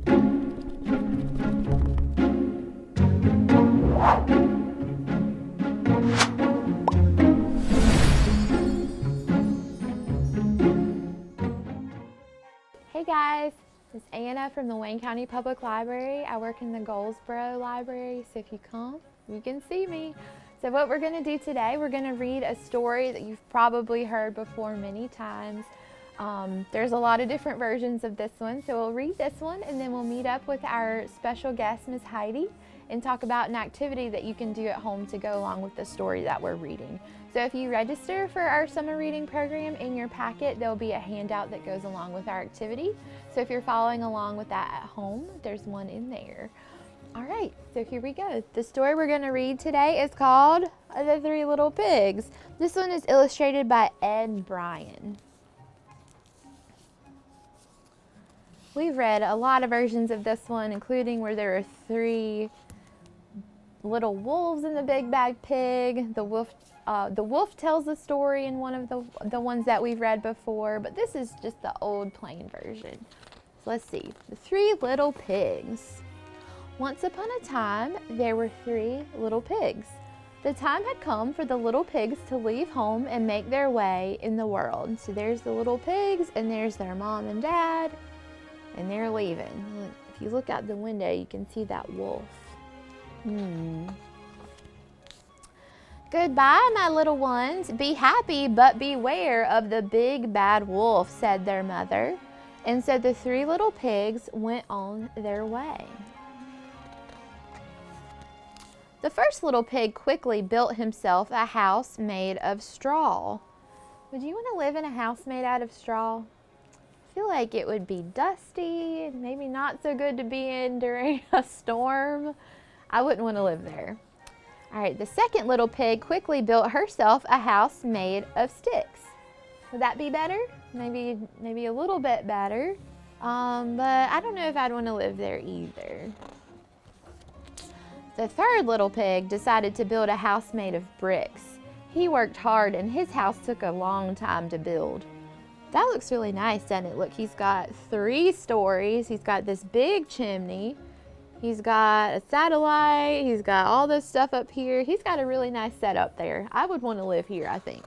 Hey guys, it's Anna from the Wayne County Public Library. I work in the Goldsboro Library, so if you come, you can see me. So what we're going to do today, we're going to read a story that you've probably heard before many times. There's a lot of different versions of this one, so we'll read this one and then we'll meet up with our special guest, Miss Heidi, and talk about an activity that you can do at home to go along with the story that we're reading. So if you register for our summer reading program, in your packet there'll be a handout that goes along with our activity. So if you're following along with that at home, there's one in there. All right, so here we go. The story we're going to read today is called The Three Little Pigs. This one is illustrated by Ed Bryan. We've read a lot of versions of this one, including where there are three little wolves in the Big Bad Pig. The wolf tells the story in one of the ones that we've read before, but this is just the old plain version. So let's see. The Three Little Pigs. Once upon a time, there were three little pigs. The time had come for the little pigs to leave home and make their way in the world. So there's the little pigs, and there's their mom and dad, and they're leaving. Look, if you look out the window, you can see that wolf. Goodbye, my little ones. Be happy, but beware of the big bad wolf, said their mother. And so the three little pigs went on their way. The first little pig quickly built himself a house made of straw. Would you want to live in a house made out of straw? I feel like it would be dusty and maybe not so good to be in during a storm. I wouldn't want to live there. All right, the second little pig quickly built herself a house made of sticks. Would that be better? Maybe a little bit better. But I don't know if I'd want to live there either. The third little pig decided to build a house made of bricks. He worked hard and his house took a long time to build. That looks really nice, doesn't it? Look, he's got 3 stories. He's got this big chimney. He's got a satellite. He's got all this stuff up here. He's got a really nice setup there. I would want to live here, I think.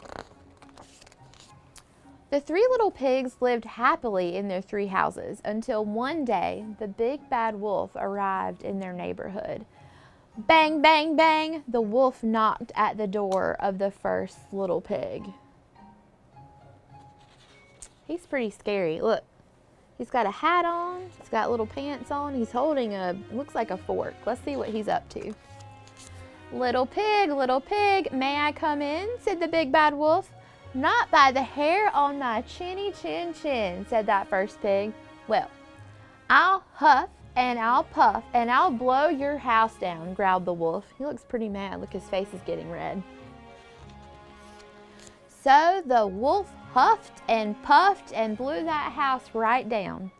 The 3 little pigs lived happily in their 3 houses until one day the big bad wolf arrived in their neighborhood. Bang, bang, bang, the wolf knocked at the door of the first little pig. He's pretty scary. Look, he's got a hat on, he's got little pants on, he's holding looks like a fork. Let's see what he's up to. Little pig, may I come in? Said the big bad wolf. Not by the hair on my chinny chin chin, said that first pig. Well, I'll huff and I'll puff and I'll blow your house down, growled the wolf. He looks pretty mad. Look, his face is getting red. So the wolf huffed and puffed and blew that house right down.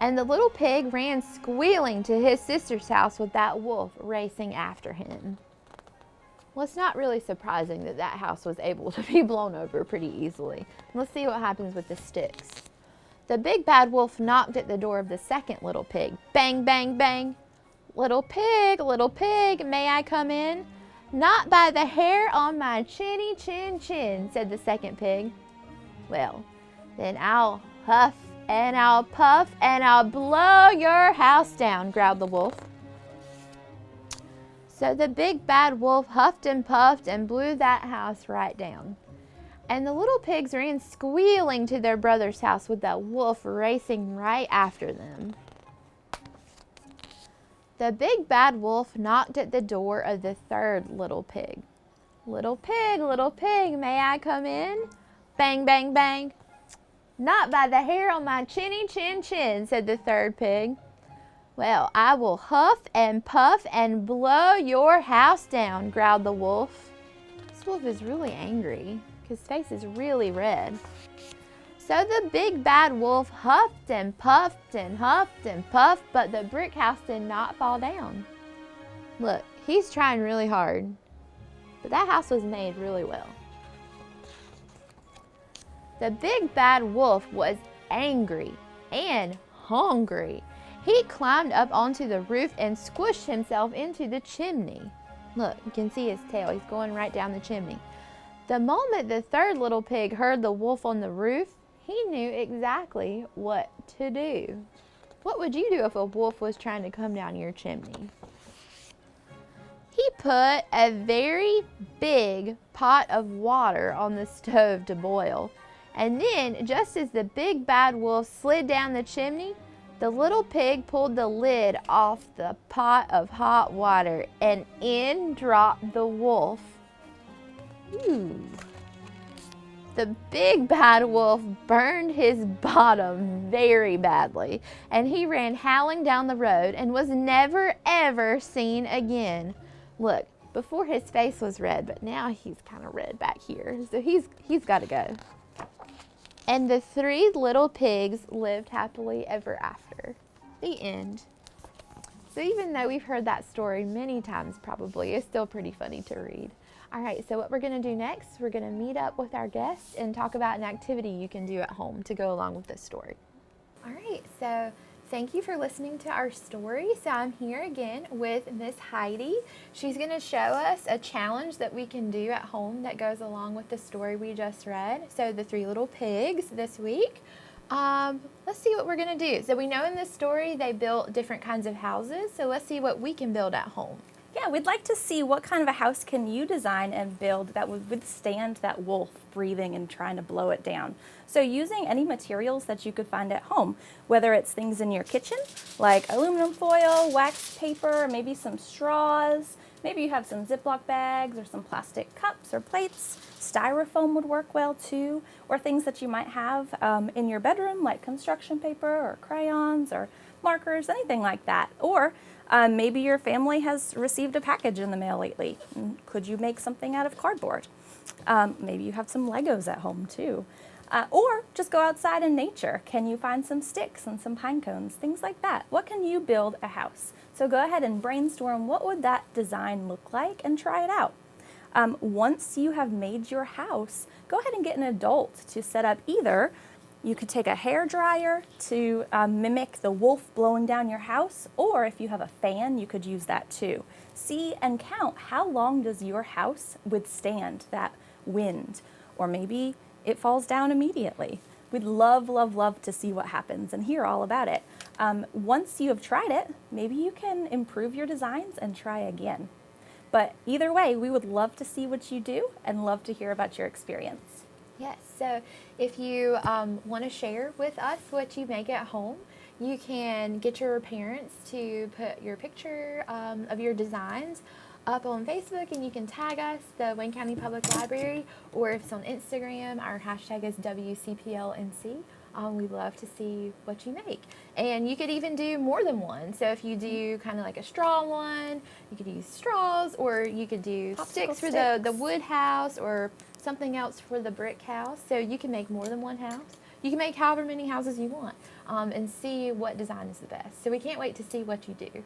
And the little pig ran squealing to his sister's house with that wolf racing after him. Well, it's not really surprising that that house was able to be blown over pretty easily. Let's see what happens with the sticks. The big bad wolf knocked at the door of the second little pig. Bang, bang, bang. Little pig, may I come in? Not by the hair on my chinny chin chin, said the second pig. Well, then I'll huff and I'll puff and I'll blow your house down, growled the wolf. So the big bad wolf huffed and puffed and blew that house right down. And the little pigs ran squealing to their brother's house with that wolf racing right after them. The big bad wolf knocked at the door of the third little pig. Little pig, may I come in? Bang, bang, bang. Not by the hair on my chinny chin chin, said the third pig. Well, I will huff and puff and blow your house down, growled the wolf. This wolf is really angry. His face is really red. So the big bad wolf huffed and puffed and huffed and puffed, but the brick house did not fall down. Look, he's trying really hard, but that house was made really well. The big bad wolf was angry and hungry. He climbed up onto the roof and squished himself into the chimney. Look, you can see his tail. He's going right down the chimney. The moment the third little pig heard the wolf on the roof, he knew exactly what to do. What would you do if a wolf was trying to come down your chimney? He put a very big pot of water on the stove to boil. And then, just as the big bad wolf slid down the chimney, the little pig pulled the lid off the pot of hot water and in dropped the wolf. Ooh. The big bad wolf burned his bottom very badly, and he ran howling down the road and was never ever seen again. Look, before his face was red, but now he's kind of red back here, so he's got to go. And the three little pigs lived happily ever after. The end. So even though we've heard that story many times probably, it's still pretty funny to read. All right, so what we're going to do next, we're going to meet up with our guests and talk about an activity you can do at home to go along with this story. All right, so thank you for listening to our story. So I'm here again with Miss Heidi. She's going to show us a challenge that we can do at home that goes along with the story we just read. So the three little pigs this week. Let's see what we're going to do. So we know in this story they built different kinds of houses. So let's see what we can build at home. Yeah, we'd like to see what kind of a house can you design and build that would withstand that wolf breathing and trying to blow it down. So using any materials that you could find at home, whether it's things in your kitchen, like aluminum foil, wax paper, maybe some straws, maybe you have some Ziploc bags or some plastic cups or plates. Styrofoam would work well too, or things that you might have in your bedroom, like construction paper or crayons or markers, anything like that. Or maybe your family has received a package in the mail lately. Could you make something out of cardboard? Maybe you have some Legos at home too. Or just go outside in nature. Can you find some sticks and some pine cones, things like that? What can you build a house? So go ahead and brainstorm what would that design look like and try it out. Once you have made your house, go ahead and get an adult to set up either. You could take a hairdryer to mimic the wolf blowing down your house, or if you have a fan, you could use that too. See and count how long does your house withstand that wind, or maybe it falls down immediately. We'd love, love, love to see what happens and hear all about it. Once you have tried it, maybe you can improve your designs and try again. But either way, we would love to see what you do and love to hear about your experience. Yes, so if you want to share with us what you make at home, you can get your parents to put your picture of your designs up on Facebook, and you can tag us, the Wayne County Public Library, or if it's on Instagram, our hashtag is WCPLNC. We'd love to see what you make. And you could even do more than one. So if you do kind of like a straw one, you could use straws, or you could do sticks for the wood house, or something else for the brick house. So you can make more than one house. You can make however many houses you want and see what design is the best. So we can't wait to see what you do.